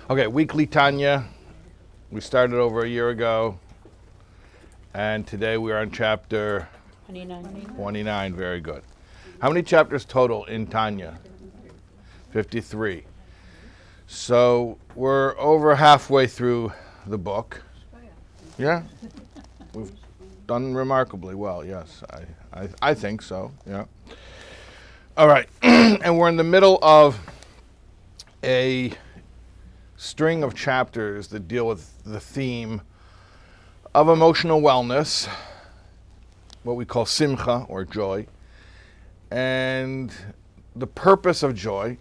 Okay, weekly Tanya. We started over a year ago, and today we are on chapter 29. Very good. How many chapters total in Tanya? 53. So we're over halfway through the book. Yeah, we've done remarkably well. Yes, I think so. Yeah. All right, and we're in the middle of a string of chapters that deal with the theme of emotional wellness, what we call simcha or joy. And the purpose of joy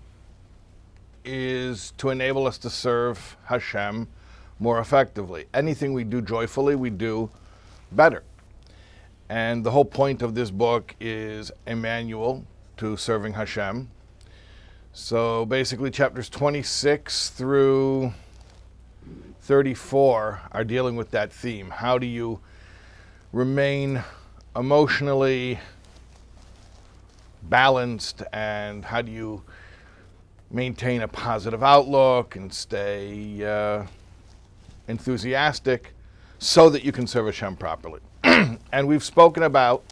is to enable us to serve Hashem more effectively. Anything we do joyfully, we do better. And the whole point of this book is a manual to serving Hashem. So basically chapters 26 through 34 are dealing with that theme. How do you remain emotionally balanced, and how do you maintain a positive outlook and stay enthusiastic so that you can serve Hashem properly. And we've spoken about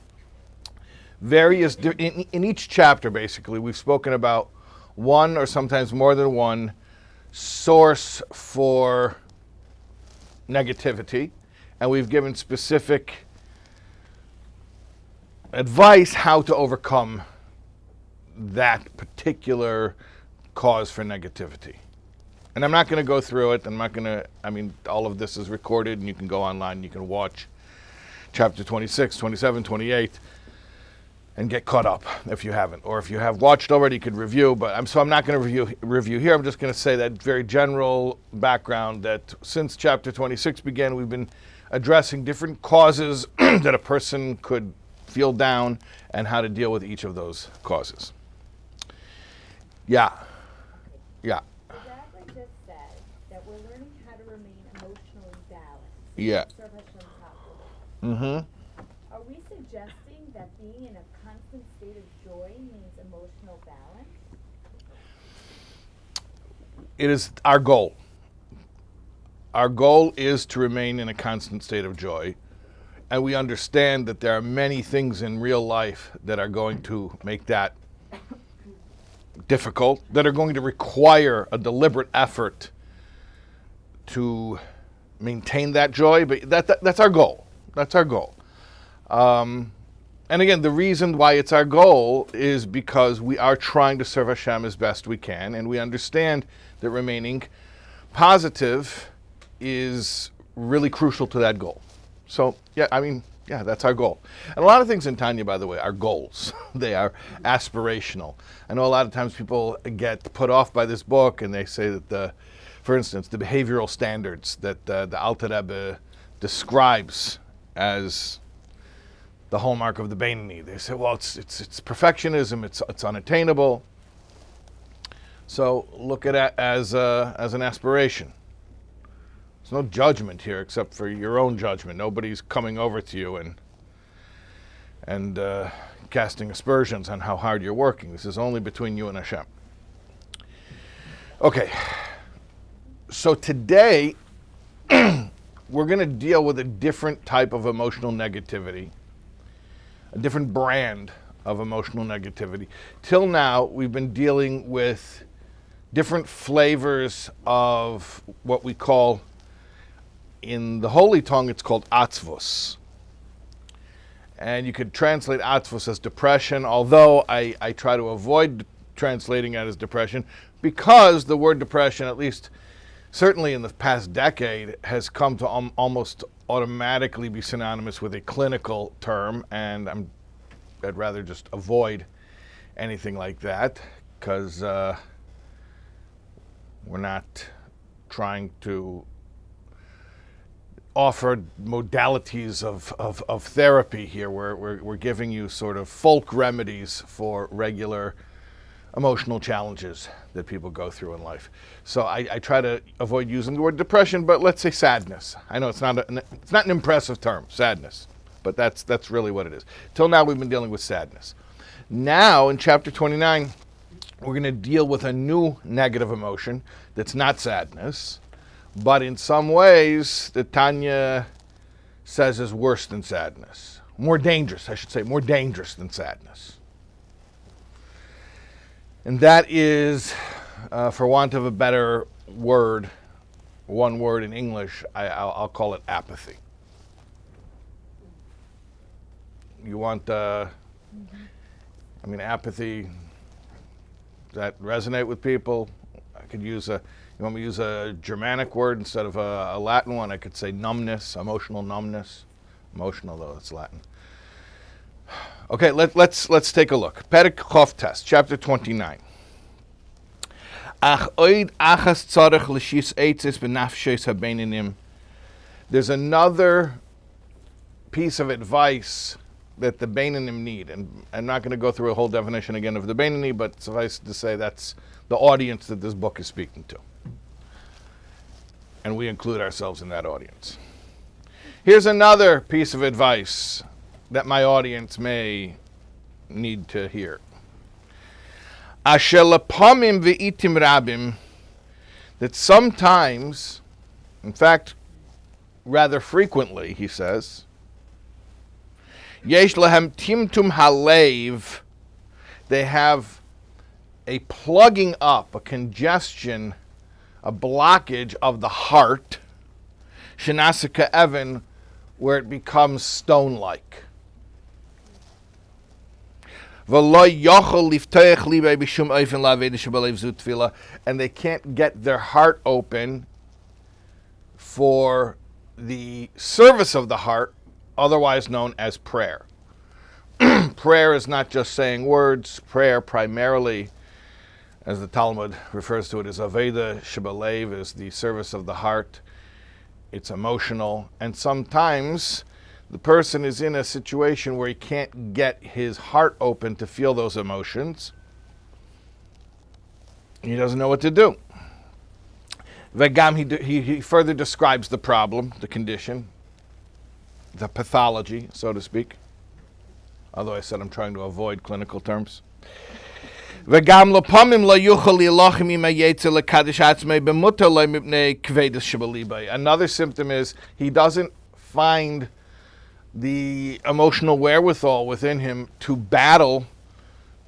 various, in each chapter basically, we've spoken about one or sometimes more than one source for negativity, and we've given specific advice how to overcome that particular cause for negativity. And I'm not going to go through it. All of this is recorded, and you can go online and you can watch chapter 26, 27, 28, and get caught up if you haven't. Or if you have watched already, you could review. But I'm not going to review here. I'm just going to say that very general background that since chapter 26 began, we've been addressing different causes that a person could feel down and how to deal with each of those causes. Yeah. Exactly just said that we're learning how to remain emotionally balanced. Yeah. Serve Hashem properly. Mm-hmm. Are we suggesting that being in a constant state of joy means emotional balance? It is our goal. Our goal is to remain in a constant state of joy. And we understand that there are many things in real life that are going to make that difficult, that are going to require a deliberate effort to maintain that joy. But that's our goal. That's our goal. And again, the reason why it's our goal is because we are trying to serve Hashem as best we can, and we understand that remaining positive is really crucial to that goal. So, that's our goal. And a lot of things in Tanya, by the way, are goals. They are aspirational. I know a lot of times people get put off by this book, and they say that, for instance, the behavioral standards that the Alter Rebbe describes as the hallmark of the Beinoni. They say, well, it's perfectionism, it's unattainable. So look at it as an aspiration. There's no judgment here except for your own judgment. Nobody's coming over to you and casting aspersions on how hard you're working. This is only between you and Hashem. Okay, so today we're going to deal with a different type of emotional negativity, a different brand of emotional negativity. Till now, we've been dealing with different flavors of what we call, in the Holy Tongue, it's called atzvus. And you could translate atzvus as depression, although I try to avoid translating it as depression because the word depression, at least certainly in the past decade, has come to almost automatically be synonymous with a clinical term, and I'd rather just avoid anything like that because we're not trying to offer modalities of therapy here. We're giving you sort of folk remedies for regular emotional challenges that people go through in life. So I try to avoid using the word depression, but let's say sadness. I know it's not an impressive term, sadness, but that's really what it is. Till now we've been dealing with sadness. Now in chapter 29, we're going to deal with a new negative emotion that's not sadness, but in some ways that Tanya says is worse than sadness. More dangerous, I should say, more dangerous than sadness. And that is, for want of a better word, one word in English, I'll call it apathy. You want, apathy, does that resonate with people? I could use you want me to use a Germanic word instead of a Latin one? I could say numbness, emotional numbness. Emotional, though, it's Latin. Okay, let's take a look. Perek Chof Test, chapter 29. There's another piece of advice that the Beinanim need, and I'm not going to go through a whole definition again of the Beinani, but suffice to say that's the audience that this book is speaking to. And we include ourselves in that audience. Here's another piece of advice that my audience may need to hear. Asher lepamim ve'itim rabim, that sometimes, in fact, rather frequently, he says, yesh lahem timtum halev, they have a plugging up, a congestion, a blockage of the heart, shenasika evan, where it becomes stone-like. And they can't get their heart open for the service of the heart, otherwise known as prayer. Prayer is not just saying words. Prayer primarily, as the Talmud refers to it, is Aveda Shebalev, is the service of the heart. It's emotional, and sometimes the person is in a situation where he can't get his heart open to feel those emotions. He doesn't know what to do. Vegam, he further describes the problem, the condition, the pathology, so to speak. Although I said I'm trying to avoid clinical terms. Another symptom is he doesn't find the emotional wherewithal within him to battle,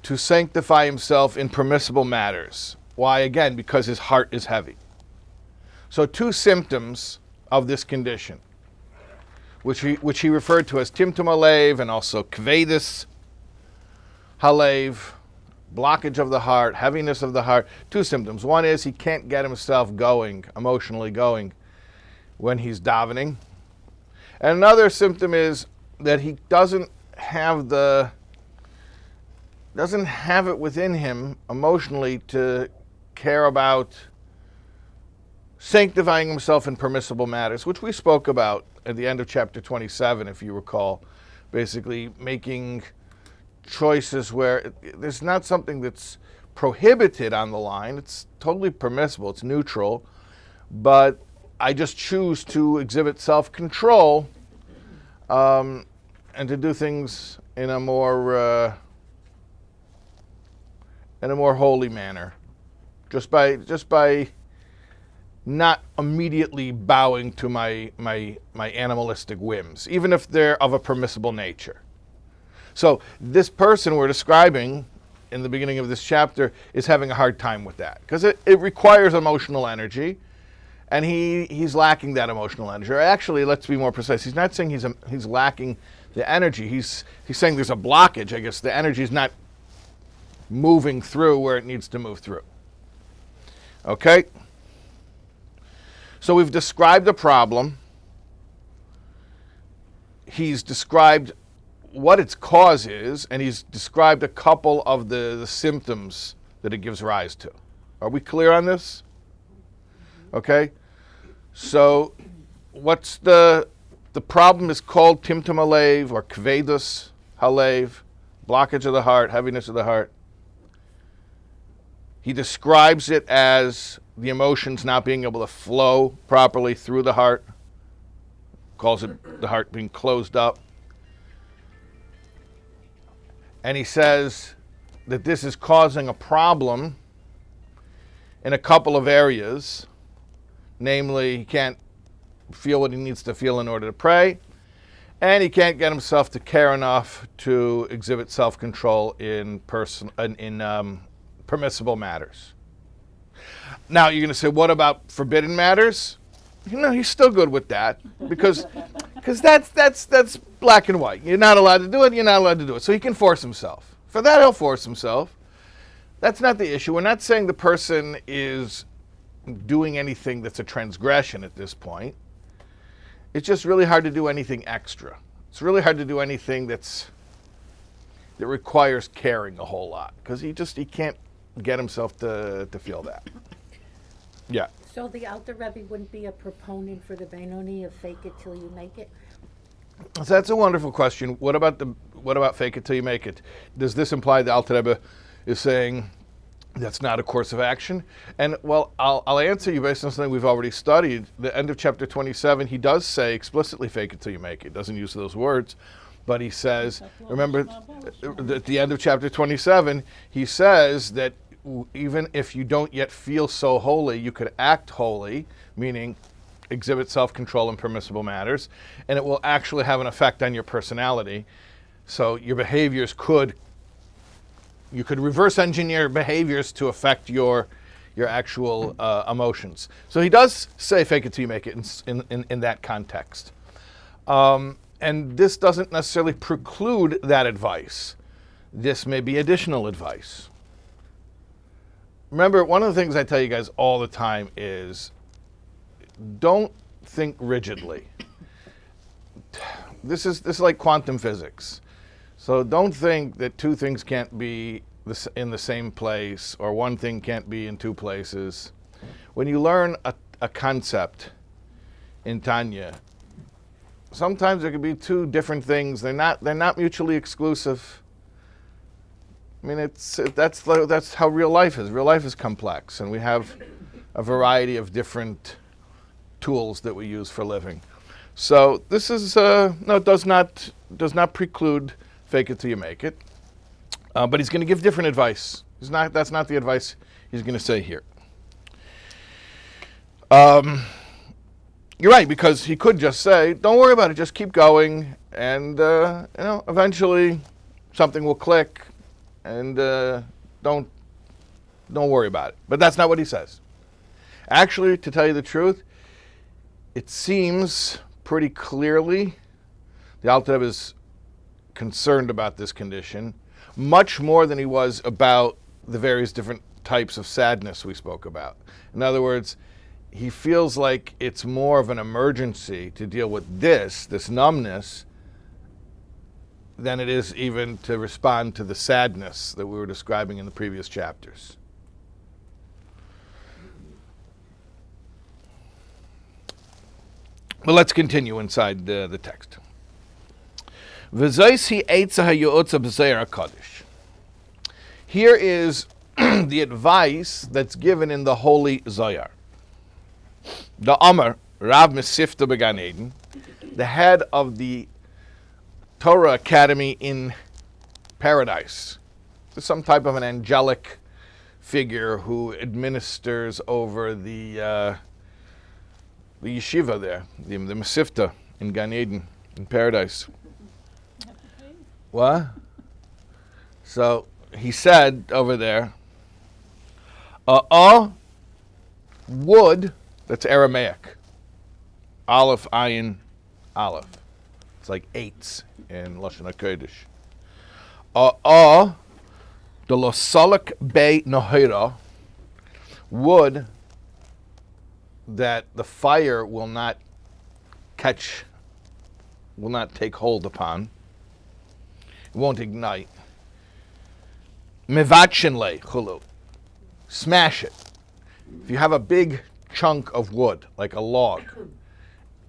to sanctify himself in permissible matters. Why? Again, because his heart is heavy. So two symptoms of this condition, which he referred to as timtum halev and also kvedus halev, blockage of the heart, heaviness of the heart. Two symptoms. One is he can't get himself going, emotionally going, when he's davening. And another symptom is that he doesn't have it within him emotionally to care about sanctifying himself in permissible matters, which we spoke about at the end of chapter 27, if you recall, basically making choices where there's not something that's prohibited on the line. It's totally permissible. It's neutral. But I just choose to exhibit self-control and to do things in a more holy manner, just by not immediately bowing to my animalistic whims, even if they're of a permissible nature. So this person we're describing in the beginning of this chapter is having a hard time with that because it requires emotional energy, and he's lacking that emotional energy. Or actually, let's be more precise. He's not saying he's lacking the energy. He's saying there's a blockage. I guess the energy is not moving through where it needs to move through. Okay? So we've described the problem. He's described what its cause is, and he's described a couple of the symptoms that it gives rise to. Are we clear on this? Okay? So what's the problem is called timtum halev or kvedus halev, blockage of the heart, heaviness of the heart. He describes it as the emotions not being able to flow properly through the heart, calls it the heart being closed up. And he says that this is causing a problem in a couple of areas. Namely, he can't feel what he needs to feel in order to pray, and he can't get himself to care enough to exhibit self-control in permissible matters. Now, you're going to say, what about forbidden matters? He's still good with that because that's black and white. You're not allowed to do it, you're not allowed to do it. So he can force himself. For that, he'll force himself. That's not the issue. We're not saying the person is doing anything that's a transgression at this point. It's just really hard to do anything extra. It's really hard to do anything that requires caring a whole lot because he can't get himself to feel that. Yeah. So the Alter Rebbe wouldn't be a proponent for the Benoni of fake it till you make it? So that's a wonderful question. What about fake it till you make it? Does this imply the Alter Rebbe is saying that's not a course of action? And well, I'll answer you based on something we've already studied. The end of chapter 27, he does say explicitly fake it till you make it. Doesn't use those words, but he says, remember, at the end of chapter 27, he says that even if you don't yet feel so holy, you could act holy, meaning exhibit self-control in permissible matters, and it will actually have an effect on your personality. So your behaviors you could reverse engineer behaviors to affect your actual emotions. So he does say fake it till you make it in that context. And this doesn't necessarily preclude that advice. This may be additional advice. Remember, one of the things I tell you guys all the time is don't think rigidly. This is like quantum physics. So don't think that two things can't be in the same place or one thing can't be in two places. When you learn a concept in Tanya, sometimes there could be two different things. They're not mutually exclusive. I mean, that's how real life is. Real life is complex, and we have a variety of different tools that we use for living. So this is it does not preclude fake it till you make it. But he's going to give different advice. That's not the advice he's going to say here. You're right, because he could just say, "Don't worry about it. Just keep going, and eventually something will click." And don't worry about it. But that's not what he says. Actually, to tell you the truth, it seems pretty clearly the Alter Rebbe is concerned about this condition, much more than he was about the various different types of sadness we spoke about. In other words, he feels like it's more of an emergency to deal with this numbness, than it is even to respond to the sadness that we were describing in the previous chapters. But let's continue inside the text. Here is the advice that's given in the Holy Zohar. The Amar, Rav Mesifta Began Eden, the head of the Torah Academy in paradise. There's some type of an angelic figure who administers over the yeshiva there, the Mesifta in Gan Eden, in paradise. What? So he said over there, wood, that's Aramaic. Aleph, Ayin, Aleph. It's like eights in Lashon HaKodesh. The Losalik Bei Nohira, wood that the fire will not take hold upon. It won't ignite. Mevatshinle chulu. Smash it. If you have a big chunk of wood, like a log,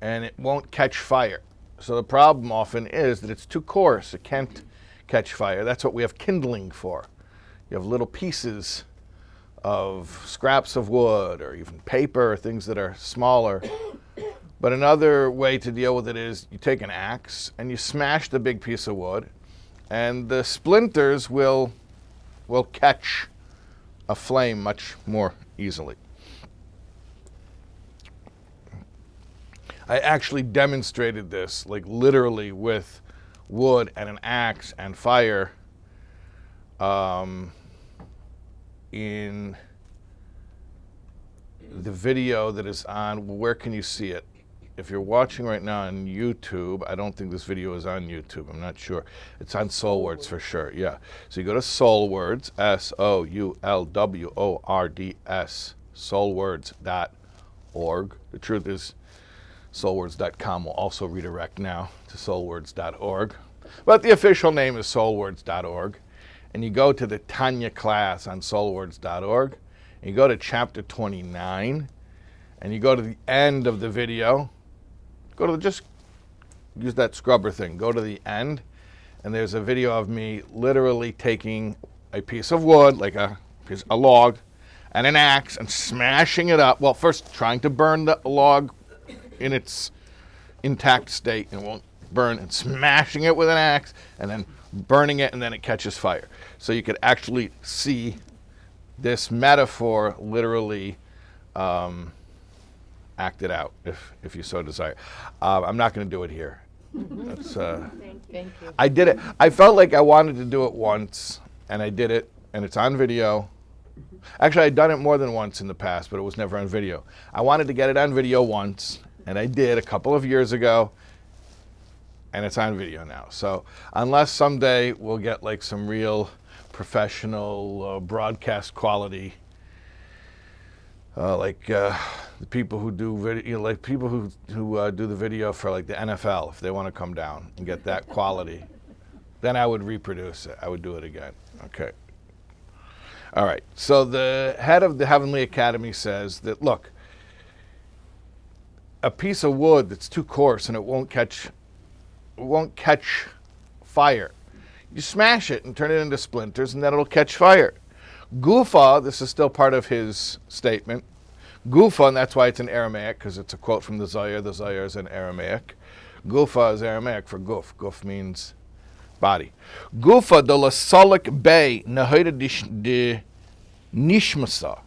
and it won't catch fire. So the problem often is that it's too coarse. It can't catch fire. That's what we have kindling for. You have little pieces of scraps of wood or even paper, or things that are smaller. But another way to deal with it is you take an axe and you smash the big piece of wood, and the splinters will will catch a flame much more easily. I actually demonstrated this, like literally with wood and an axe and fire in the video that is on, where can you see it? If you're watching right now on YouTube, I don't think this video is on YouTube, I'm not sure. It's on Soulwords for sure, yeah. So you go to Soulwords, Soulwords, soulwords.org. The truth is, soulwords.com will also redirect now to soulwords.org. But the official name is soulwords.org. And you go to the Tanya class on soulwords.org. And you go to chapter 29. And you go to the end of the video. Just use that scrubber thing. Go to the end. And there's a video of me literally taking a piece of wood, like a log, and an axe, and smashing it up. Well, first trying to burn the log in its intact state, and it won't burn, and smashing it with an axe, and then burning it, and then it catches fire. So you could actually see this metaphor literally acted out, if you so desire. I'm not going to do it here. That's, Thank you. I did it. I felt like I wanted to do it once, and I did it, and it's on video. Actually, I'd done it more than once in the past, but it was never on video. I wanted to get it on video once, and I did a couple of years ago, and it's on video now. So unless someday we'll get like some real professional broadcast quality, the people who do video, like people who do the video for like the NFL, if they want to come down and get that quality, then I would reproduce it. I would do it again. Okay. All right. So the head of the Heavenly Academy says that, look, a piece of wood that's too coarse and it won't catch fire. You smash it and turn it into splinters, and then it'll catch fire. Gufa, this is still part of his statement. Gufa, and that's why it's in Aramaic, because it's a quote from the Zohar. The Zohar is in Aramaic. Gufa is Aramaic for guf. Guf means body. Gufa de la solik bay nahira de nishmasa.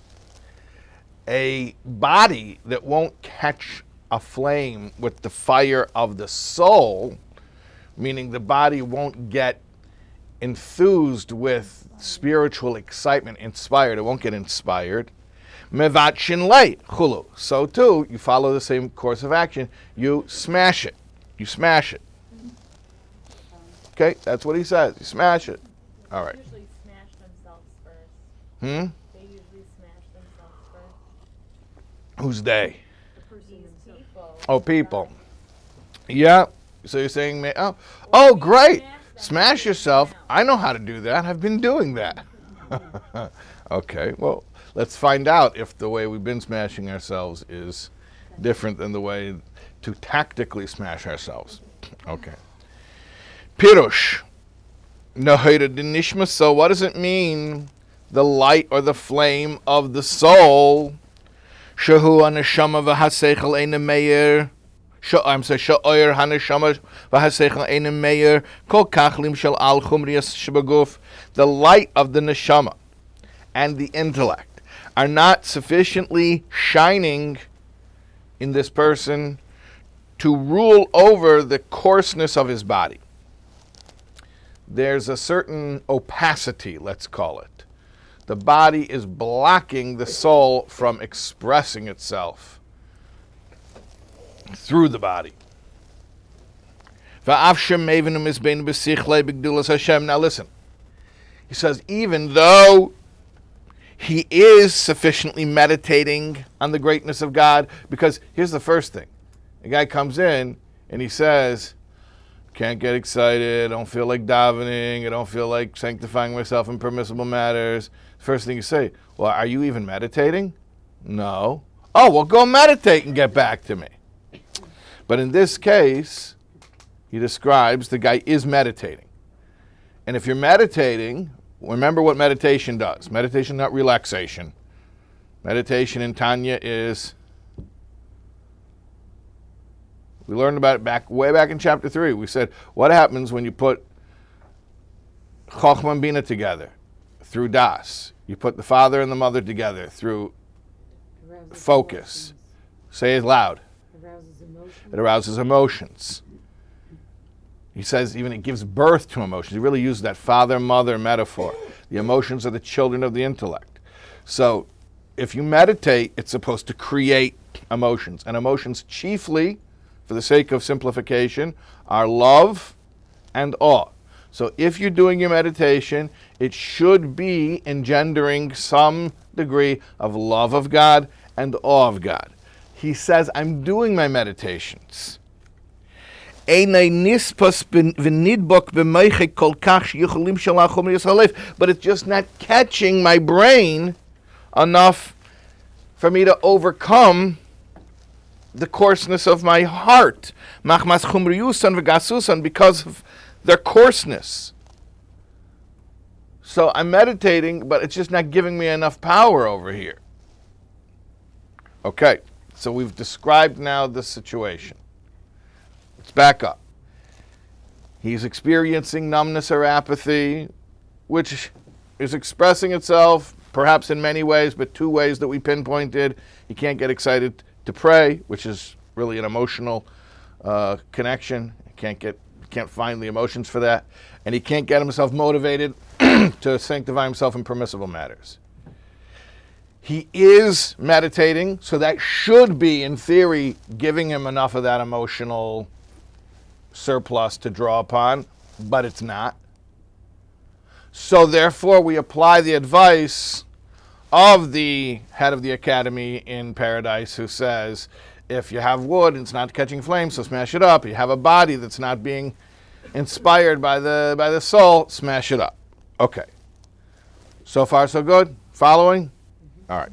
A body that won't catch a flame with the fire of the soul, meaning the body won't get enthused with spiritual excitement, inspired. It won't get inspired. Mevatshin leit chulu. So too, you follow the same course of action. You smash it. You smash it. Okay, that's what he says. You smash it. All right. They usually smash themselves first. Hmm? They usually smash themselves first. Who's they? These people. Oh, people. Yeah. So you're saying, oh, great. Smash yourself. I know how to do that. I've been doing that. Okay, well, let's find out if the way we've been smashing ourselves is different than the way to tactically smash ourselves. Okay. Pirush. Nahira de nishma. So what does it mean? The light or the flame of the soul. Shahu anashama v'haseichel eine meir. Sha'oyer haneshama v'haseichel eine meir. Kol kachlim shel al chumrias shebaguf. The light of the neshama and the intellect are not sufficiently shining in this person to rule over the coarseness of his body. There's a certain opacity, let's call it. The body is blocking the soul from expressing itself through the body. Now listen, he says, even though he is sufficiently meditating on the greatness of God, because here's the first thing. The guy comes in and he says, can't get excited, I don't feel like davening, I don't feel like sanctifying myself in permissible matters. First thing you say, well, are you even meditating? No. Oh, well, go meditate and get back to me. But in this case, he describes the guy is meditating. And if you're meditating, remember what meditation does. Meditation, not relaxation. Meditation in Tanya is, we learned about it way back in chapter 3. We said, what happens when you put Chochmah and Bina together? through das. You put the father and the mother together through focus. Say it loud. It arouses emotions. He says even it gives birth to emotions. He really uses that father-mother metaphor. The emotions are the children of the intellect. So if you meditate, it's supposed to create emotions. And emotions chiefly, for the sake of simplification, are love and awe. So if you're doing your meditation, it should be engendering some degree of love of God and awe of God. He says, I'm doing my meditations. But it's just not catching my brain enough for me to overcome the coarseness of my heart. Because of their coarseness. So I'm meditating, but it's just not giving me enough power over here. Okay, so we've described now the situation. Let's back up. He's experiencing numbness or apathy, which is expressing itself perhaps in many ways, but two ways that we pinpointed. He can't get excited to pray, which is really an emotional connection. He can't find the emotions for that. And he can't get himself motivated to sanctify himself in permissible matters. He is meditating, so that should be, in theory, giving him enough of that emotional surplus to draw upon, but it's not. So therefore, we apply the advice of the head of the academy in paradise who says, if you have wood and it's not catching flames, so smash it up. You have a body that's not being inspired by the soul, smash it up. Okay. So far, so good? Following? All right.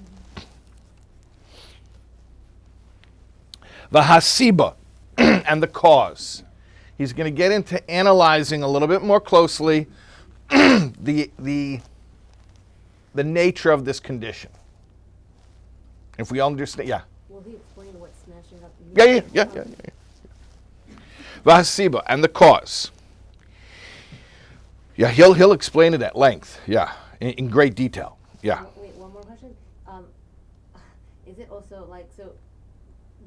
The hasiba and the cause. He's going to get into analyzing a little bit more closely the nature of this condition. If we understand, yeah. Will he explain what smashing up means? Yeah. The hasiba and the cause. Yeah, he'll explain it at length. Yeah, in great detail. Yeah. Wait, one more question. Is it also like, so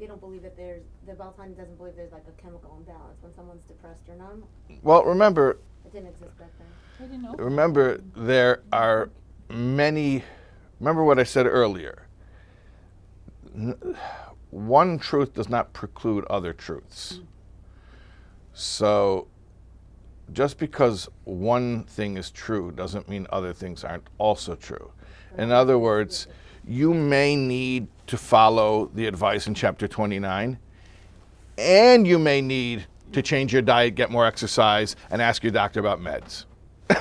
they don't believe that the Baltani doesn't believe there's like a chemical imbalance when someone's depressed or numb? Well, remember, It didn't exist back then. I didn't know. remember there are many, remember what I said earlier. One truth does not preclude other truths. So just because one thing is true doesn't mean other things aren't also true. In other words, you may need to follow the advice in chapter 29, and you may need to change your diet, get more exercise, and ask your doctor about meds.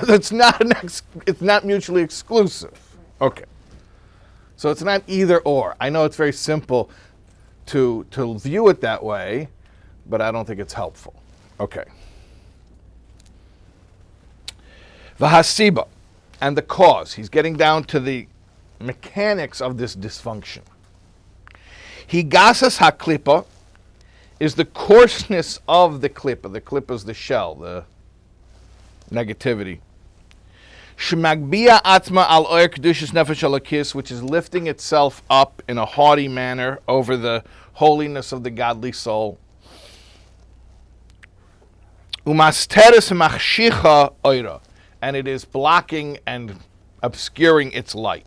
It's not mutually exclusive. Okay. So it's not either or. I know it's very simple to view it that way, but I don't think it's helpful. Okay. The hasiba and the cause. He's getting down to the mechanics of this dysfunction. Higasas haklipa is the coarseness of the klippa. The klippa is the shell, the negativity. Shemagbia atma al oyer kedushas nefesh alakis, which is lifting itself up in a haughty manner over the holiness of the godly soul. Umasteres machshicha oira, and it is blocking and obscuring its light.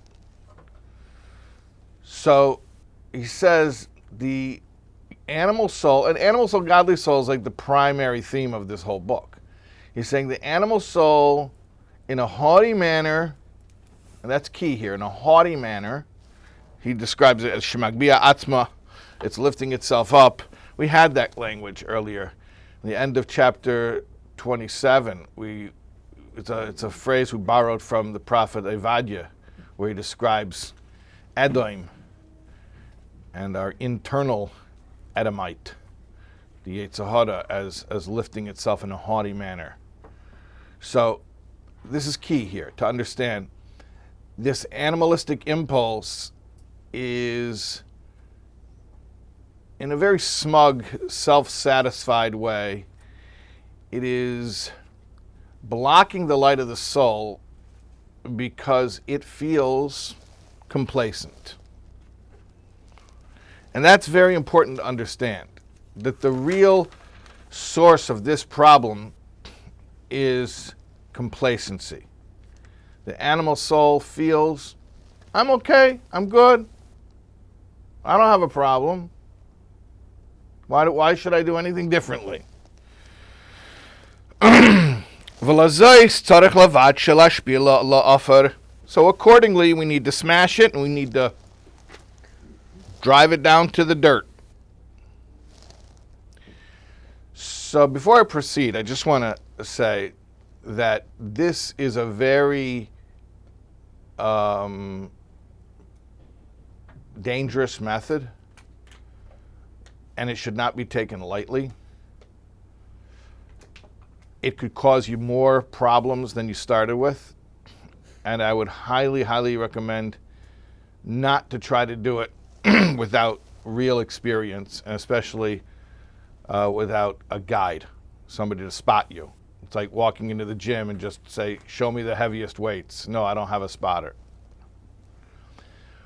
So he says the animal soul, godly soul is like the primary theme of this whole book. He's saying the animal soul, in a haughty manner, and that's key here, in a haughty manner, he describes it as shemagbia atma, it's lifting itself up. We had that language earlier. In the end of chapter 27, it's a phrase we borrowed from the prophet Evadia, where he describes Edom and our internal Edomite, the Yetzer Hara, as lifting itself in a haughty manner. So this is key here to understand. This animalistic impulse is, in a very smug, self-satisfied way, it is blocking the light of the soul because it feels complacent. And that's very important to understand, that the real source of this problem is complacency. The animal soul feels, I'm okay, I'm good, I don't have a problem. Why should I do anything differently? So accordingly, we need to smash it and we need to drive it down to the dirt. So before I proceed, I just want to say that this is a very dangerous method, and it should not be taken lightly. It could cause you more problems than you started with, and I would highly, highly recommend not to try to do it without real experience, and especially without a guide, somebody to spot you. It's like walking into the gym and just say, show me the heaviest weights. No, I don't have a spotter.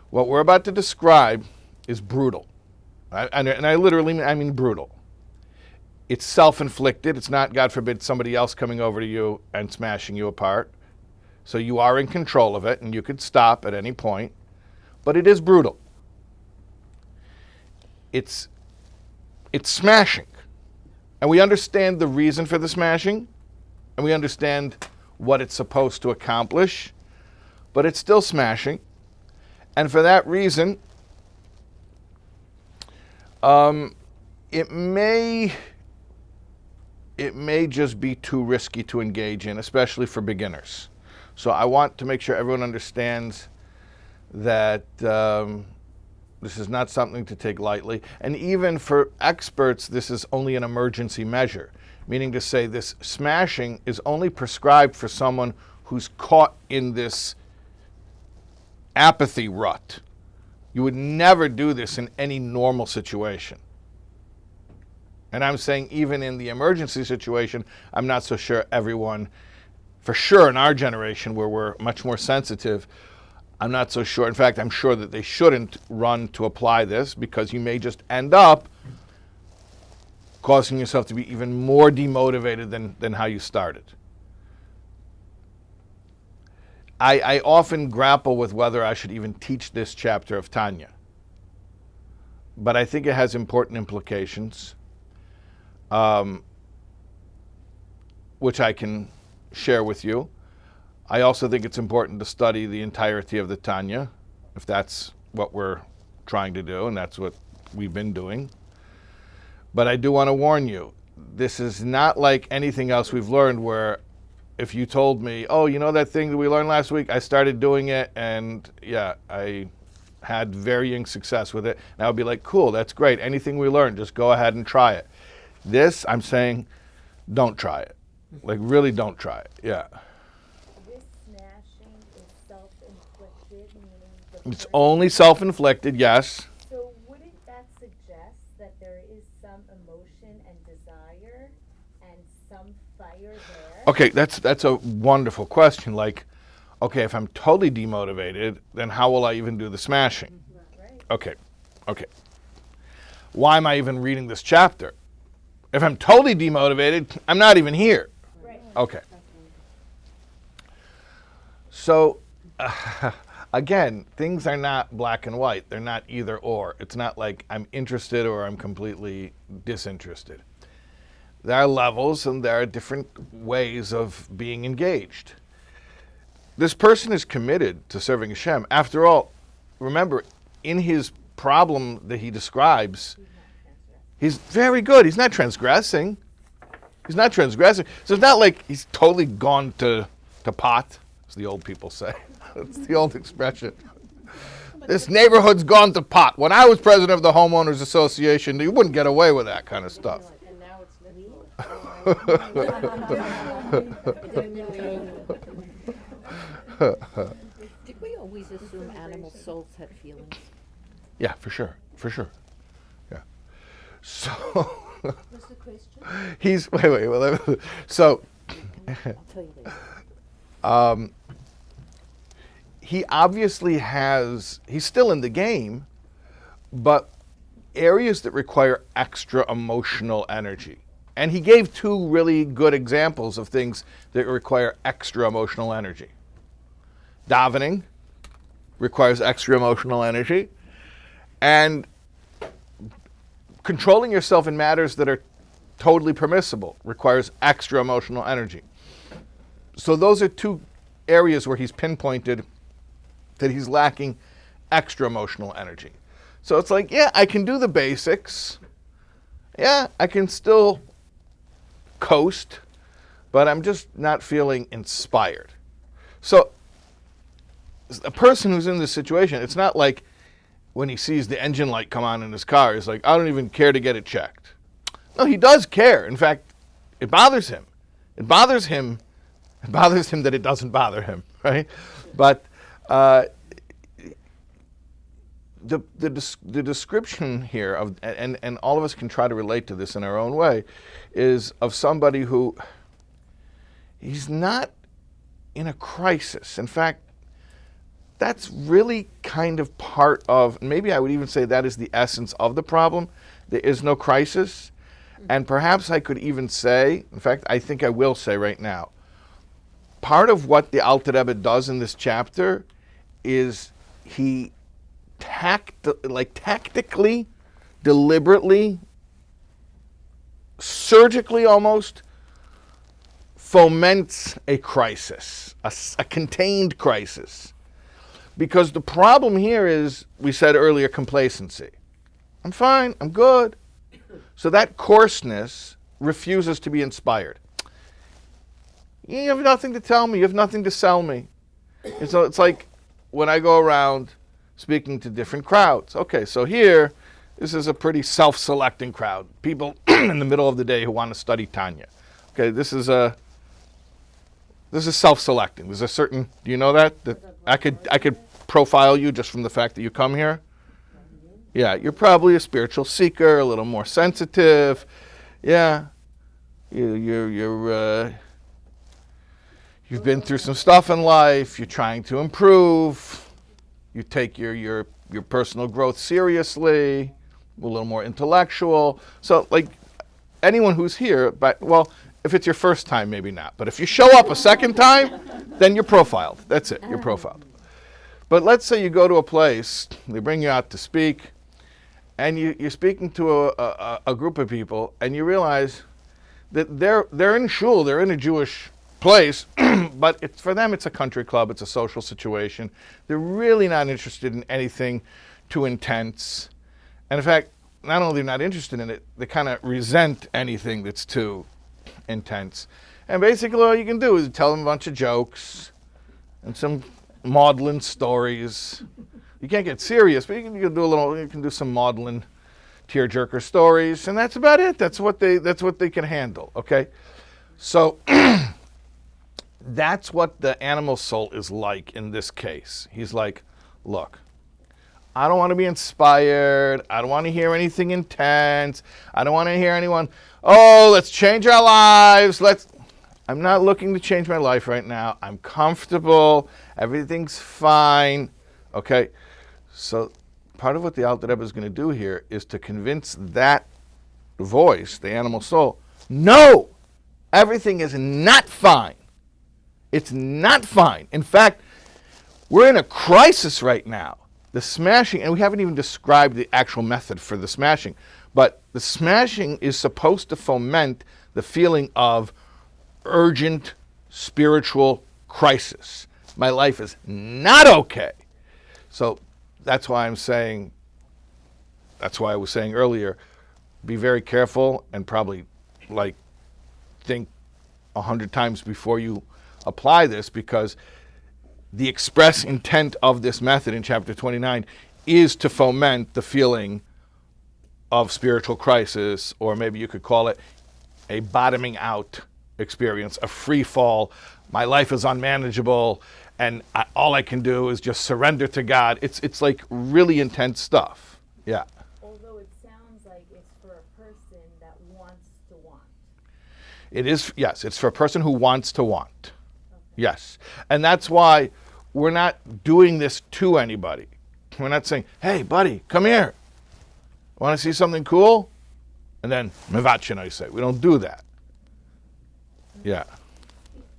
What we're about to describe is brutal. And I literally mean brutal. It's self-inflicted. It's not, God forbid, somebody else coming over to you and smashing you apart. So you are in control of it, and you could stop at any point. But it is brutal. It's smashing. And we understand the reason for the smashing, and we understand what it's supposed to accomplish, but it's still smashing. And for that reason, it may just be too risky to engage in, especially for beginners. So I want to make sure everyone understands that this is not something to take lightly. And even for experts, this is only an emergency measure, meaning to say this smashing is only prescribed for someone who's caught in this apathy rut. You would never do this in any normal situation. And I'm saying even in the emergency situation, I'm not so sure everyone, for sure in our generation where we're much more sensitive, I'm not so sure. In fact, I'm sure that they shouldn't run to apply this, because you may just end up causing yourself to be even more demotivated than how you started. I often grapple with whether I should even teach this chapter of Tanya. But I think it has important implications, which I can share with you. I also think it's important to study the entirety of the Tanya, if that's what we're trying to do, and that's what we've been doing. But I do want to warn you, this is not like anything else we've learned where if you told me, oh, you know that thing that we learned last week? I started doing it, and yeah, I had varying success with it. And I would be like, cool, that's great. Anything we learned, just go ahead and try it. This, I'm saying, don't try it. Like, really don't try it. Yeah. This smashing is self-inflicted, meaning the It's person- only self-inflicted, yes. So wouldn't that suggest that there is some emotion and desire and some fire there? Okay, that's a wonderful question. Like, okay, if I'm totally demotivated, then how will I even do the smashing? Right. Okay. Why am I even reading this chapter? If I'm totally demotivated, I'm not even here. Right. Okay. So, again, things are not black and white. They're not either or. It's not like I'm interested or I'm completely disinterested. There are levels and there are different ways of being engaged. This person is committed to serving Hashem. After all, remember, in his problem that he describes, he's very good. He's not transgressing. So it's not like he's totally gone to pot, as the old people say. That's the old expression. This neighborhood's gone to pot. When I was president of the Homeowners Association, you wouldn't get away with that kind of stuff. And now it's Did we always assume animal souls had feelings? Yeah, for sure. Yeah. So What's the question? he's wait. So I'll tell you later. he obviously he's still in the game, but areas that require extra emotional energy. And he gave two really good examples of things that require extra emotional energy. Davening requires extra emotional energy, and controlling yourself in matters that are totally permissible requires extra emotional energy. So those are two areas where he's pinpointed that he's lacking extra emotional energy. So it's like, yeah, I can do the basics. Yeah, I can still coast, but I'm just not feeling inspired. So a person who's in this situation, it's not like when he sees the engine light come on in his car, he's like, I don't even care to get it checked. No, he does care. In fact, it bothers him. It bothers him that it doesn't bother him, right? But the description here of, and all of us can try to relate to this in our own way, is of somebody who he's not in a crisis. In fact, that's really kind of part of, maybe I would even say that is the essence of the problem. There is no crisis. And perhaps I could even say, in fact, I think I will say right now, part of what the Alter Rebbe does in this chapter is he tactically, deliberately, surgically almost, foments a crisis, a contained crisis. Because the problem here is, we said earlier, complacency. I'm fine, I'm good. So that coarseness refuses to be inspired. You have nothing to tell me, you have nothing to sell me. And so it's like when I go around speaking to different crowds. Okay, so here, this is a pretty self-selecting crowd. People in the middle of the day who want to study Tanya. Okay, this is self-selecting. There's a certain, do you know that I could profile you just from the fact that you come here? Yeah, you're probably a spiritual seeker, a little more sensitive. Yeah, you've been through some stuff in life. You're trying to improve. You take your personal growth seriously. A little more intellectual. So, like anyone who's here, but well, if it's your first time, maybe not. But if you show up a second time, then you're profiled. That's it. You're profiled. But let's say you go to a place, they bring you out to speak, and you're speaking to a group of people, and you realize that they're in shul, they're in a Jewish place, but for them it's a country club, it's a social situation. They're really not interested in anything too intense. And in fact, not only are they not interested in it, they kind of resent anything that's too intense. And basically all you can do is tell them a bunch of jokes and some maudlin stories. You can't get serious, but you can do some maudlin tearjerker stories, and that's about it. That's what they can handle, okay? So that's what the animal soul is like in this case. He's like, look, I don't want to be inspired. I don't want to hear anything intense. I don't want to hear anyone, oh, let's change our lives. I'm not looking to change my life right now. I'm comfortable. Everything's fine. Okay? So part of what the Alter Rebbe is going to do here is to convince that voice, the animal soul, no, everything is not fine. It's not fine. In fact, we're in a crisis right now. The smashing, and we haven't even described the actual method for the smashing, but the smashing is supposed to foment the feeling of urgent spiritual crisis. My life is not okay. So that's why I was saying earlier, be very careful and probably think 100 times before you apply this, because the express intent of this method in chapter 29 is to foment the feeling of spiritual crisis, or maybe you could call it a bottoming out experience, a free fall. My life is unmanageable, and all I can do is just surrender to God. It's like really intense stuff. Yeah. Although it sounds like it's for a person that wants to want. It is, yes, it's for a person who wants to want. Okay. Yes. And that's why we're not doing this to anybody. We're not saying, hey, buddy, come here. Want to see something cool? And then, mevachin, I say. We don't do that. Yeah.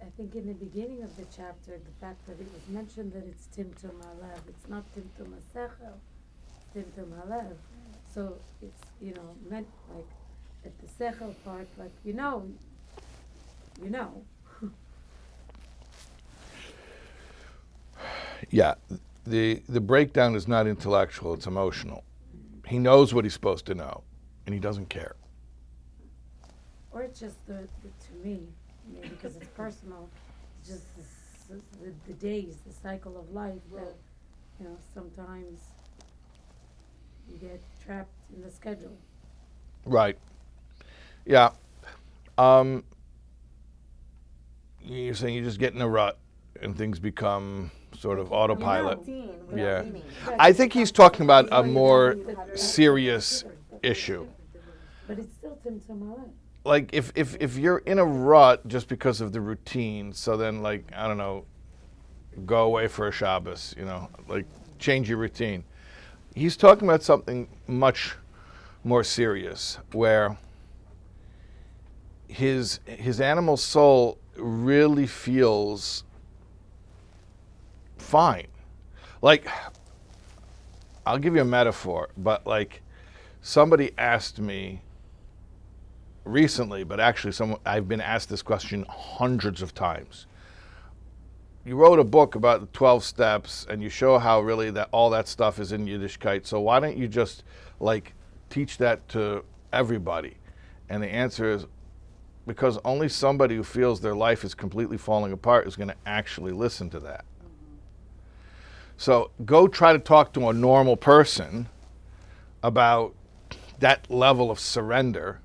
I think in the beginning of the chapter, the fact that it was mentioned that it's Timtum Halev, it's not Timtum Hasechel, it's Timtum Halev. So it's, meant like at the Sechel part, like, you know. Yeah, the breakdown is not intellectual, it's emotional. He knows what he's supposed to know, and he doesn't care. Or it's just to me, maybe because it's personal, it's just the days, the cycle of life that, sometimes you get trapped in the schedule. Right. Yeah. You're saying you just get in a rut and things become sort of autopilot. Yeah. I think he's talking about a more serious issue. But it's still Timtum Halev. Like if you're in a rut just because of the routine, so then like, I don't know, go away for a Shabbos, like change your routine. He's talking about something much more serious where his animal soul really feels fine. Like, I'll give you a metaphor, but like somebody asked me recently, but actually I've been asked this question hundreds of times. You wrote a book about the 12 steps and you show how really that all that stuff is in Yiddishkeit, so why don't you just like teach that to everybody? And the answer is because only somebody who feels their life is completely falling apart is going to actually listen to that. So go try to talk to a normal person about that level of surrender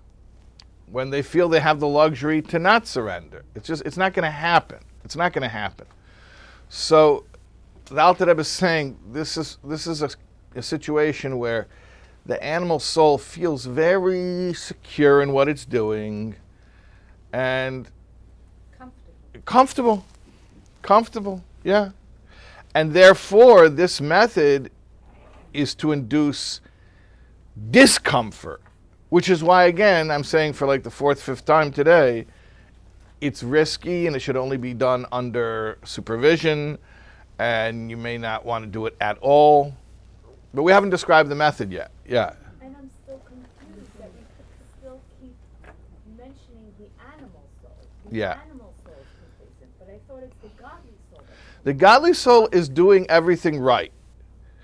when they feel they have the luxury to not surrender. It's not going to happen. It's not going to happen. So the Alter Rebbe is saying this is a situation where the animal soul feels very secure in what it's doing and comfortable, yeah. And therefore, this method is to induce discomfort, which is why, again, I'm saying for like the fourth, fifth time today, it's risky and it should only be done under supervision, and you may not want to do it at all. But we haven't described the method yet. Yeah. And I'm still confused that we could still keep mentioning the animal soul. The Yeah. animal soul is complacent, but I thought it's the godly soul. The godly soul is doing everything right.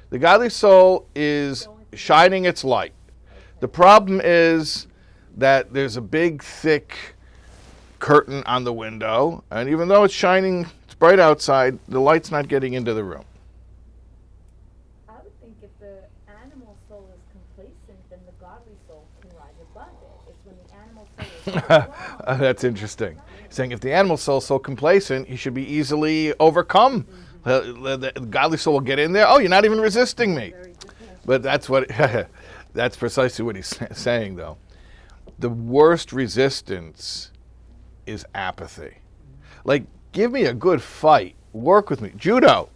The godly soul is shining its light. The problem is that there's a big, thick curtain on the window, and even though it's shining, it's bright outside, the light's not getting into the room. I would think if the animal soul is complacent, then the godly soul can rise above it. It's when the animal soul is strong. That's interesting. Saying if the animal soul is so complacent, he should be easily overcome. The godly soul will get in there. Oh, you're not even resisting me. But that's precisely what he's saying, though. The worst resistance is apathy. Like, give me a good fight. Work with me. Judo.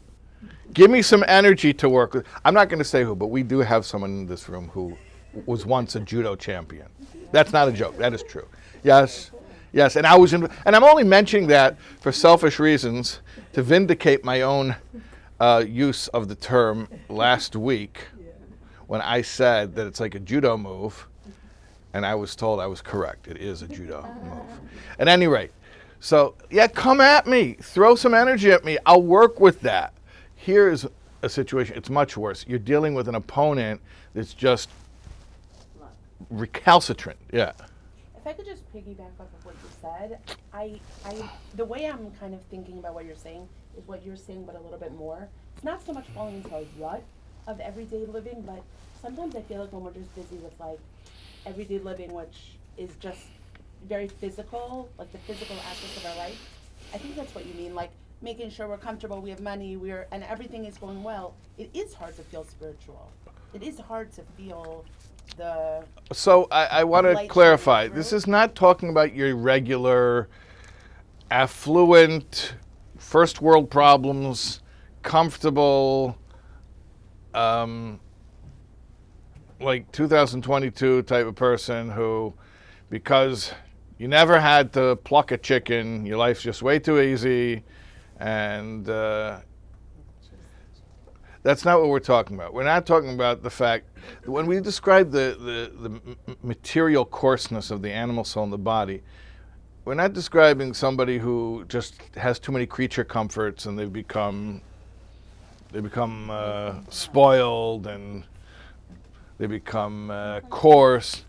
Give me some energy to work with. I'm not going to say who, but we do have someone in this room who was once a judo champion. That's not a joke. That is true. Yes. Yes, and and I'm only mentioning that for selfish reasons to vindicate my own use of the term last week when I said that it's like a judo move, and I was told I was correct. It is a judo move. At any rate, so yeah, come at me. Throw some energy at me. I'll work with that. Here's a situation. It's much worse. You're dealing with an opponent that's just recalcitrant. Yeah. If I could just piggyback off of what you said, I the way I'm kind of thinking about what you're saying is what you're saying, but a little bit more. It's not so much falling into a rut of everyday living, but sometimes I feel like when we're just busy with like everyday living, which is just very physical, like the physical aspects of our life, I think that's what you mean, like making sure we're comfortable, we have money, and everything is going well. It is hard to feel spiritual. It is hard to feel the... So I want to light clarify. shining This through. is not talking about your regular, affluent, first world problems comfortable, like 2022 type of person who, because you never had to pluck a chicken, your life's just way too easy, and that's not what we're talking about. We're not talking about the fact that when we describe the material coarseness of the animal soul in the body, we're not describing somebody who just has too many creature comforts and they become spoiled and they become coarse.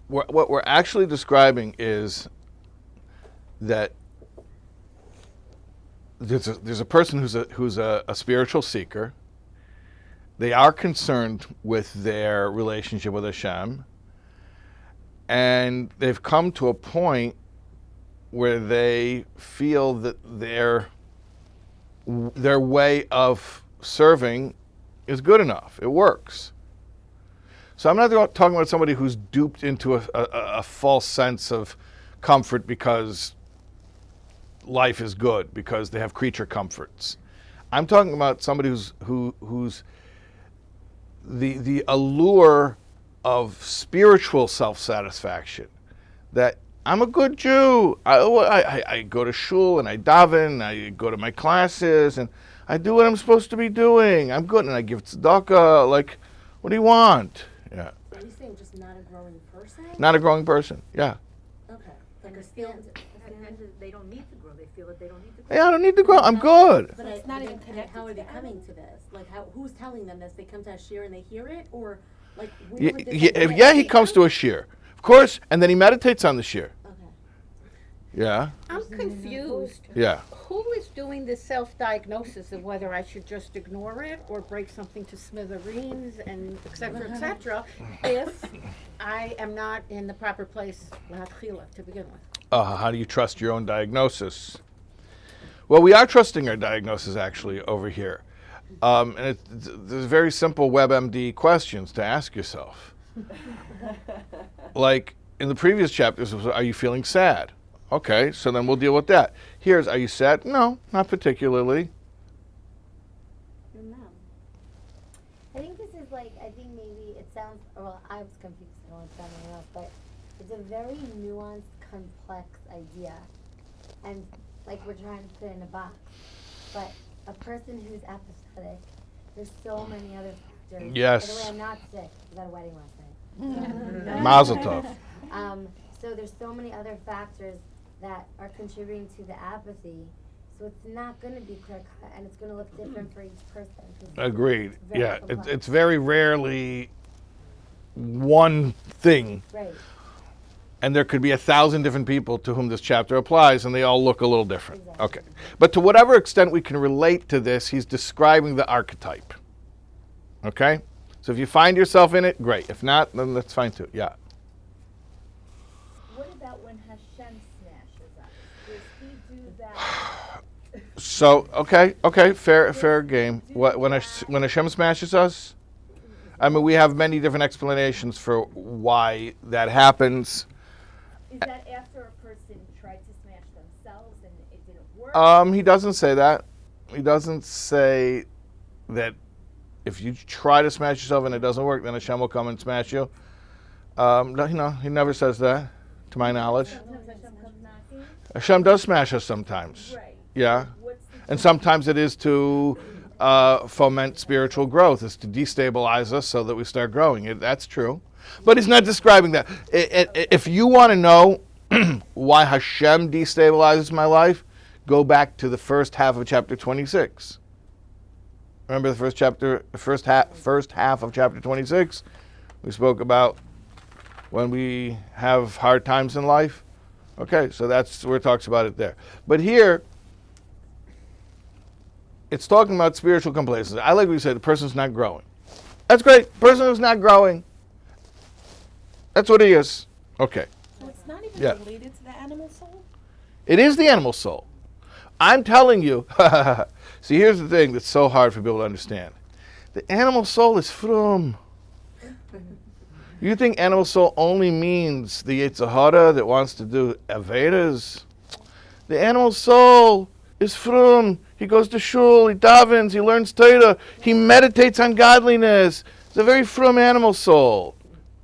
What we're actually describing is that there's a person who's a spiritual seeker. They are concerned with their relationship with Hashem, and they've come to a point where they feel that their way of serving is good enough. It works. So I'm not talking about somebody who's duped into a false sense of comfort because life is good, because they have creature comforts. I'm talking about somebody who's the allure of spiritual self-satisfaction. That I'm a good Jew. I go to shul and I daven. I go to my classes and I do what I'm supposed to be doing. I'm good, and I give tzedakah. Like, what do you want? Yeah. Are you saying just not a growing person? Not a growing person. Yeah. Okay. Like a They don't need to grow. They feel that they don't need to grow. Yeah, I don't need to grow. I'm good. But it's not even connected how are to they the coming to this? Like, who's telling them this? They come to a shir and they hear it, or like Yeah, where would this yeah, he comes to a shir, of course, and then he meditates on the shir. Okay. Yeah. I'm confused. Yeah. Who is doing the self-diagnosis of whether I should just ignore it or break something to smithereens and et cetera, if I am not in the proper place to begin with? How do you trust your own diagnosis? Well, we are trusting our diagnosis actually over here. And there's very simple WebMD questions to ask yourself. Like in the previous chapters, are you feeling sad? Okay, so then we'll deal with that. Here's, are you sad? No, not particularly. No. I think this is like, I think maybe it sounds, well, I was confused, I don't want to sound anything else, but it's a very nuanced, complex idea. And like we're trying to put it in a box. But a person who's apathetic, there's so many other factors. Yes. By the way, I'm not sick. I was at a wedding last night. Mazel tov. So there's so many other factors that are contributing to the apathy. So it's not going to be clear cut, and it's going to look different for each person. 'Cause Agreed. it's very Yeah, complex. it's very rarely one thing. Right. And there could be 1,000 different people to whom this chapter applies, and they all look a little different. Exactly. Okay. But to whatever extent we can relate to this, he's describing the archetype. Okay? So if you find yourself in it, great. If not, then that's fine too. Yeah. What about when Hashem smashes us? Does he do that? So, okay, fair game. When Hashem smashes us, I mean, we have many different explanations for why that happens. Is that after a person tried to smash themselves and it didn't work? He doesn't say that. He doesn't say that if you try to smash yourself and it doesn't work, then Hashem will come and smash you. No, he never says that, to my knowledge. Sometimes Hashem comes knocking. Hashem does smash us sometimes. Right. Yeah. What's the And sometimes it is to foment spiritual growth, is to destabilize us so that we start growing. That's true. But he's not describing that. If you want to know why Hashem destabilizes my life, go back to the first half of chapter 26. Remember the first half of chapter 26? We spoke about when we have hard times in life. Okay, so that's where it talks about it there. But here, it's talking about spiritual complacency. I like what you said, the person's not growing. That's great. Person who's not growing. That's what he is. Okay. So it's not even Yeah. related to the animal soul? It is the animal soul. I'm telling you. See, here's the thing that's so hard for people to understand. The animal soul is from. You think animal soul only means the Yetzer Hara that wants to do Avedas? The animal soul is from. He goes to shul, he davens, he learns Torah, he meditates on godliness. He's a very frum animal soul.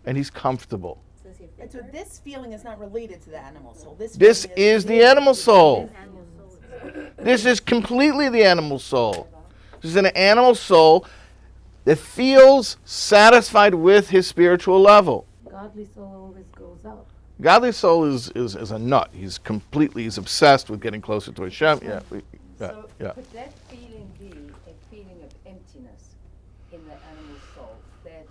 And he's comfortable. And so this feeling is not related to the animal soul. This feeling is the animal soul. This is completely the animal soul. This is an animal soul that feels satisfied with his spiritual level. Godly soul always goes up. Godly soul is a nut. He's obsessed with getting closer to Hashem. So could that feeling be a feeling of emptiness in the animal soul, that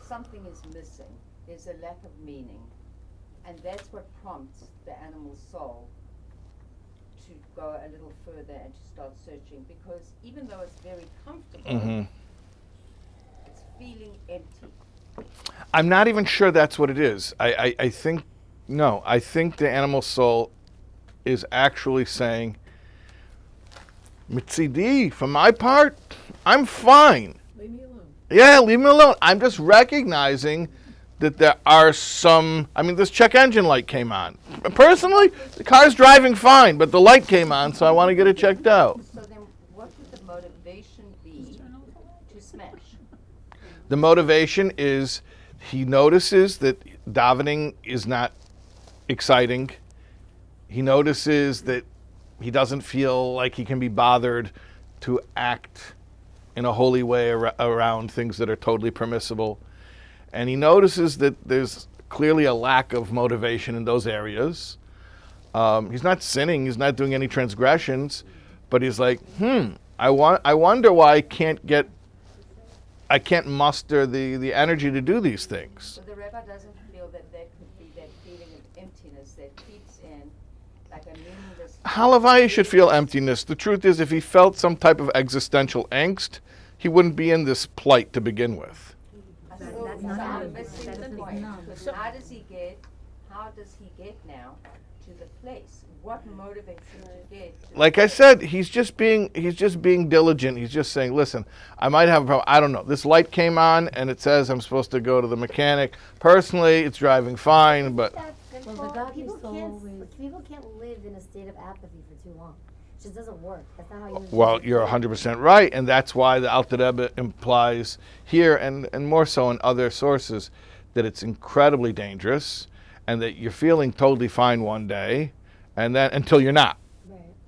something is missing, there's a lack of meaning, and that's what prompts the animal soul to go a little further and to start searching, because even though it's very comfortable, it's feeling empty. I'm not even sure that's what it is. I think the animal soul is actually saying, Mitzidi, for my part, I'm fine. Leave me alone. Yeah, leave me alone. I'm just recognizing that there are this check engine light came on. Personally, the car's driving fine, but the light came on, so I want to get it checked out. So then what would the motivation be to smash? The motivation is he notices that davening is not exciting. He notices that he doesn't feel like he can be bothered to act in a holy way around things that are totally permissible. And he notices that there's clearly a lack of motivation in those areas. He's not sinning, he's not doing any transgressions, but he's like, I wonder why I can't muster the energy to do these things. So the rabbi doesn't feel that could be that feeling of emptiness that creeps in like a meaningless... Halavai should feel emptiness. The truth is, if he felt some type of existential angst, he wouldn't be in this plight to begin with. That's not missing the point. Because how does he get now to the place? What motivates him to get to Like I said, he's just being diligent. He's just saying, listen, I might have a problem. I don't know. This light came on and it says I'm supposed to go to the mechanic. Personally, it's driving fine, but That's simple. Well, the godly people soul people can't live in a state of apathy for too long. It just doesn't work. That's not how you. well, you're 100% right, and that's why the Alter Rebbe implies here and more so in other sources that it's incredibly dangerous and that you're feeling totally fine one day and then until you're not.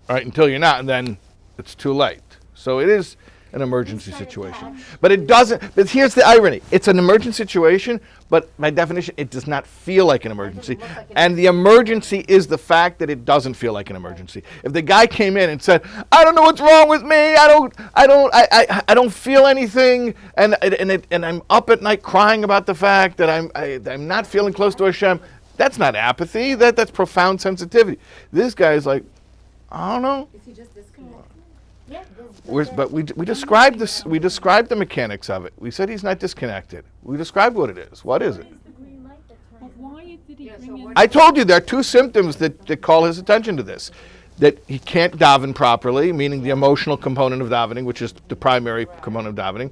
Right, until you're not, and then it's too late. So it is an emergency situation. But here's the irony. It's an emergency situation, but by definition, it does not feel like an emergency. And the emergency is the fact that it doesn't feel like an emergency. If the guy came in and said, I don't know what's wrong with me, I don't feel anything, and I'm up at night crying about the fact that I'm not feeling close to Hashem, that's not apathy, that's profound sensitivity. This guy is like, I don't know. Is he just disconnected? Yeah. But we described this. We described the mechanics of it. We said he's not disconnected. We described what it is. What is it? Why did he Yeah, bring so in? what- I told you there are two symptoms that call his attention to this. That he can't daven properly, meaning the emotional component of davening, which is the primary component of davening.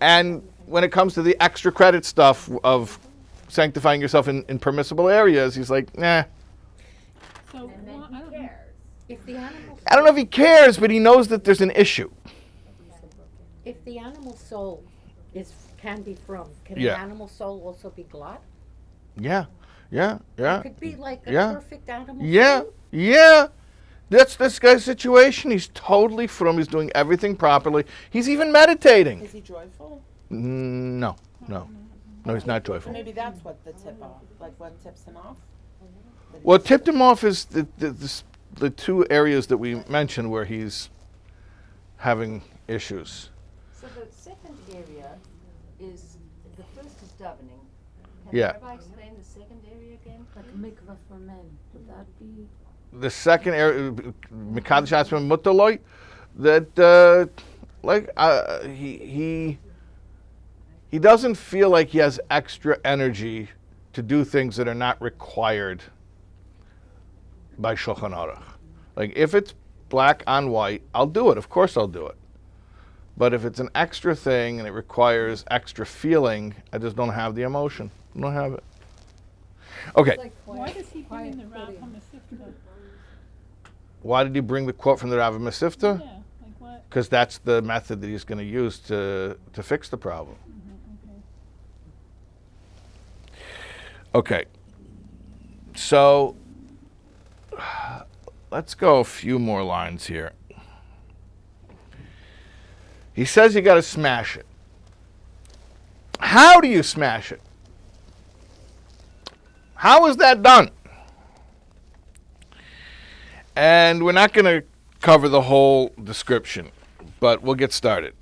And when it comes to the extra credit stuff of sanctifying yourself in permissible areas, he's like, nah. So And then why- I he don't- cares. If the animal, I don't know if he cares, but he knows that there's an issue. if the animal soul can be from, can Yeah. the animal soul also be glad? Yeah. It could be like a Yeah. perfect animal Yeah, soul. yeah. That's this guy's situation. He's totally from. He's doing everything properly. He's even meditating. Is he joyful? No, he's not joyful. Maybe that's what the tip off. Like what tips him off? That What he's- tipped him off is the two areas that we mentioned where he's having issues. So the second area is, the first is davening. Can Yeah. the rabbi explain the second area again? Like a mikvah for men. Would that be? The second area, Mekadosh Atzmim Mutaloi, that he doesn't feel like he has extra energy to do things that are not required by Shulchan Aruch. Like if it's black on white, I'll do it. Of course I'll do it. But if it's an extra thing and it requires extra feeling, I just don't have the emotion. I don't have it. Okay. Why does he bring in the Rav HaMasifta? Why did he bring the quote from the Rav Masifta? Yeah. because that's the method that he's going to use to fix the problem. Okay. So let's go a few more lines here. He says you got to smash it. How do you smash it? How is that done? And we're not going to cover the whole description, but we'll get started.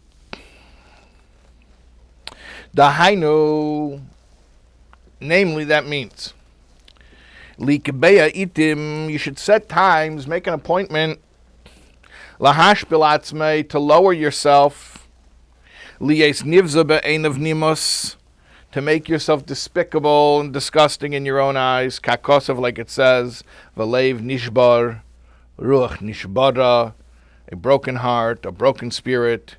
Dahainu, namely, that means likebeya itim, you should set times, make an appointment. Lahash bilatzmei, to lower yourself. Liyes nivza be'enav nimus, to make yourself despicable and disgusting in your own eyes. Kakosov, like it says, v'leiv nishbar, ruach nishbara, a broken heart, a broken spirit.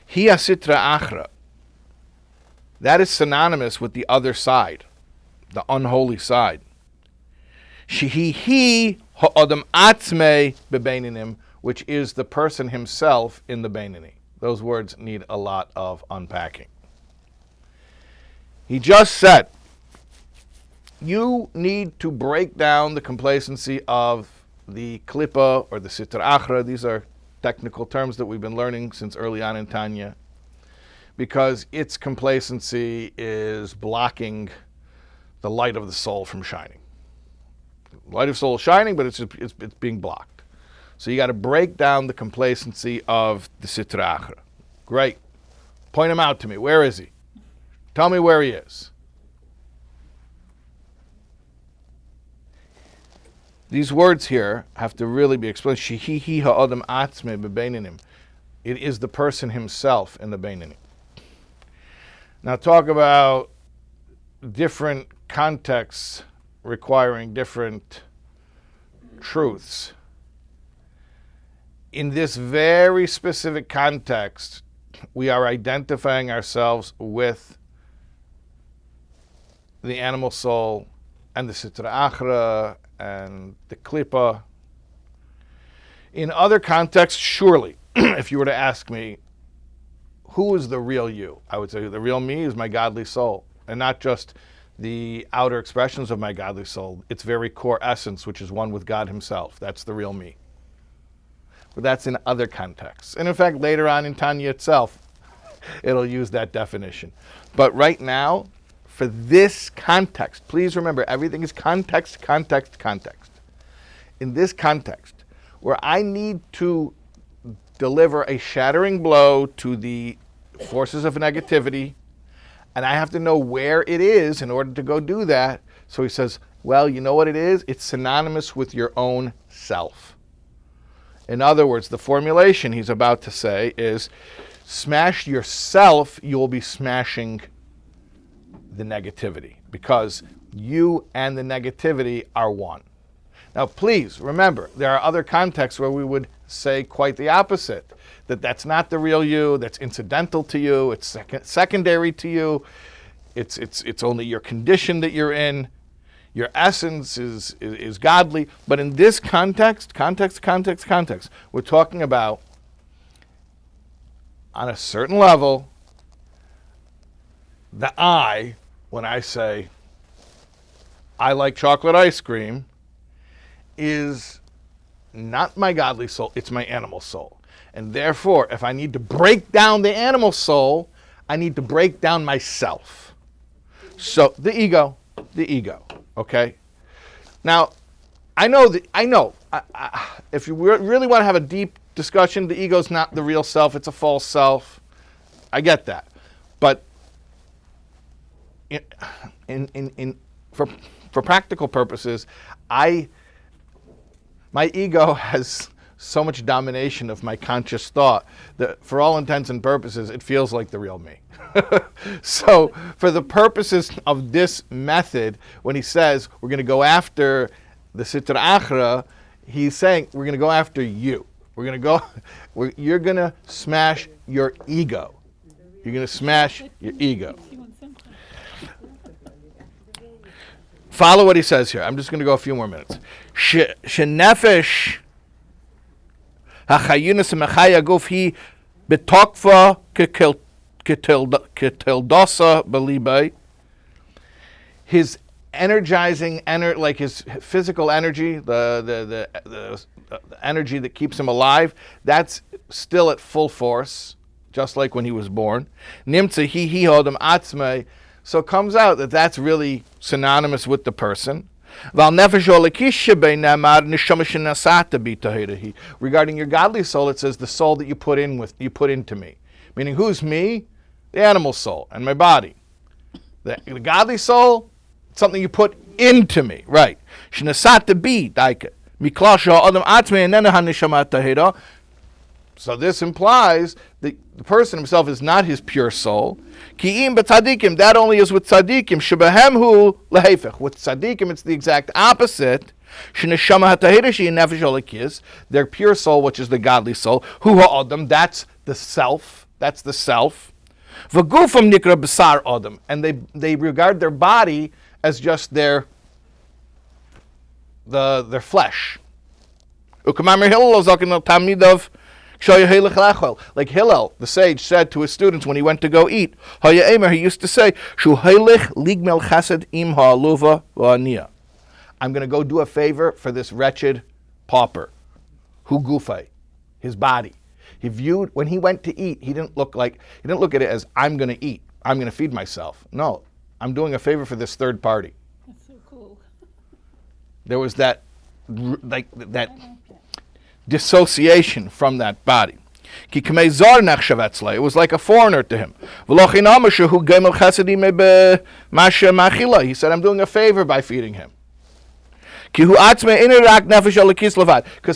Hi asitra achra, that is synonymous with the other side, the unholy side. Shehi ha'adam atzmei bebeininim, which is the person himself in the beinini. Those words need a lot of unpacking. He just said, you need to break down the complacency of the klippa or the sitra achra. These are technical terms that we've been learning since early on in Tanya, because its complacency is blocking the light of the soul from shining. The light of the soul is shining, but it's being blocked. So you got to break down the complacency of the sitra achra. Great. Point him out to me. Where is he? Tell me where he is. These words here have to really be explained. Shehi ha'adam atzmei bebeininim. It is the person himself in the beininim. Now talk about different contexts requiring different truths. In this very specific context, we are identifying ourselves with the animal soul and the sitra achra and the klippa. In other contexts, surely, if you were to ask me, who is the real you? I would say the real me is my godly soul, and not just the outer expressions of my godly soul, its very core essence, which is one with God himself. That's the real me. But that's in other contexts. And in fact, later on in Tanya itself, it'll use that definition. But right now, for this context, please remember, everything is context, context, context. In this context, where I need to deliver a shattering blow to the forces of negativity, and I have to know where it is in order to go do that. So he says, well, you know what it is? It's synonymous with your own self. In other words, the formulation he's about to say is, smash yourself, you will be smashing the negativity, because you and the negativity are one. Now, please remember, there are other contexts where we would say quite the opposite, that that's not the real you, that's incidental to you, it's secondary to you, it's only your condition that you're in, your essence is godly. But in this context, we're talking about, on a certain level, the I, when I say, I like chocolate ice cream, is not my godly soul, it's my animal soul. And therefore, if I need to break down the animal soul, I need to break down myself. So, the ego, okay? Now, I know, if you really want to have a deep discussion, the ego's not the real self, it's a false self. I get that. But for practical purposes, my ego has so much domination of my conscious thought that for all intents and purposes, it feels like the real me. So for the purposes of this method, when he says we're going to go after the sitra achra, he's saying we're going to go after you. You're going to smash your ego. You're going to smash your ego. Follow what he says here. I'm just going to go a few more minutes. Shenefesh Hachayunis mechaya guf hi betokva ketildasa belibay. His energizing, like his physical energy, the energy that keeps him alive, that's still at full force, just like when he was born. Nimtza hi hodem atzmei. So it comes out that that's really synonymous with the person. Regarding your godly soul, it says the soul that you put into me. Meaning, who's me? The animal soul and my body. The godly soul, something you put into me, right? So this implies that the person himself is not his pure soul. That only is with tzaddikim. With tzaddikim, it's the exact opposite. Their pure soul, which is the godly soul. That's the self. That's the self. And they regard their body as just their flesh. Like Hillel, the sage, said to his students when he went to go eat, he used to say, I'm going to go do a favor for this wretched pauper. Hu gufay, his body. He viewed, when he went to eat, he didn't look at it as, I'm going to eat, I'm going to feed myself. No, I'm doing a favor for this third party. That's so cool. There was that dissociation from that body. It was like a foreigner to him. He said, I'm doing a favor by feeding him. Because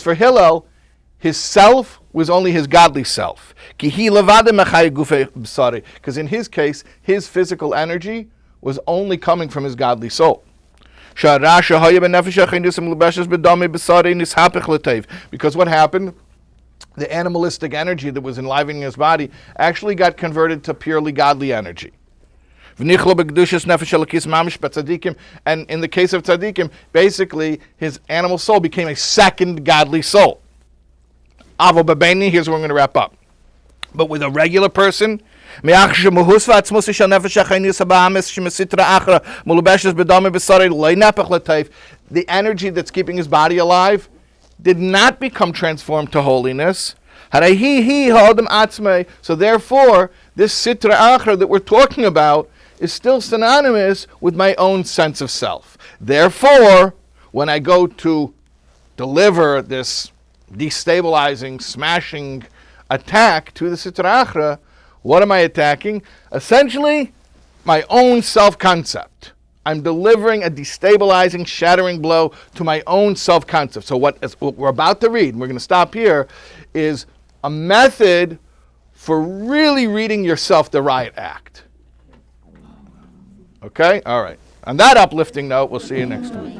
for Hillel, his self was only his godly self. Because in his case, his physical energy was only coming from his godly soul. Because what happened? The animalistic energy that was enlivening his body actually got converted to purely godly energy. And in the case of tzaddikim, basically his animal soul became a second godly soul. Here's where I'm going to wrap up. But with a regular person, the energy that's keeping his body alive did not become transformed to holiness. So therefore, this sitra achra that we're talking about is still synonymous with my own sense of self. Therefore, when I go to deliver this destabilizing, smashing attack to the sitra achra, what am I attacking? Essentially, my own self-concept. I'm delivering a destabilizing, shattering blow to my own self-concept. So what we're about to read, and we're going to stop here, is a method for really reading yourself the riot act. Okay? All right. On that uplifting note, we'll see you next week.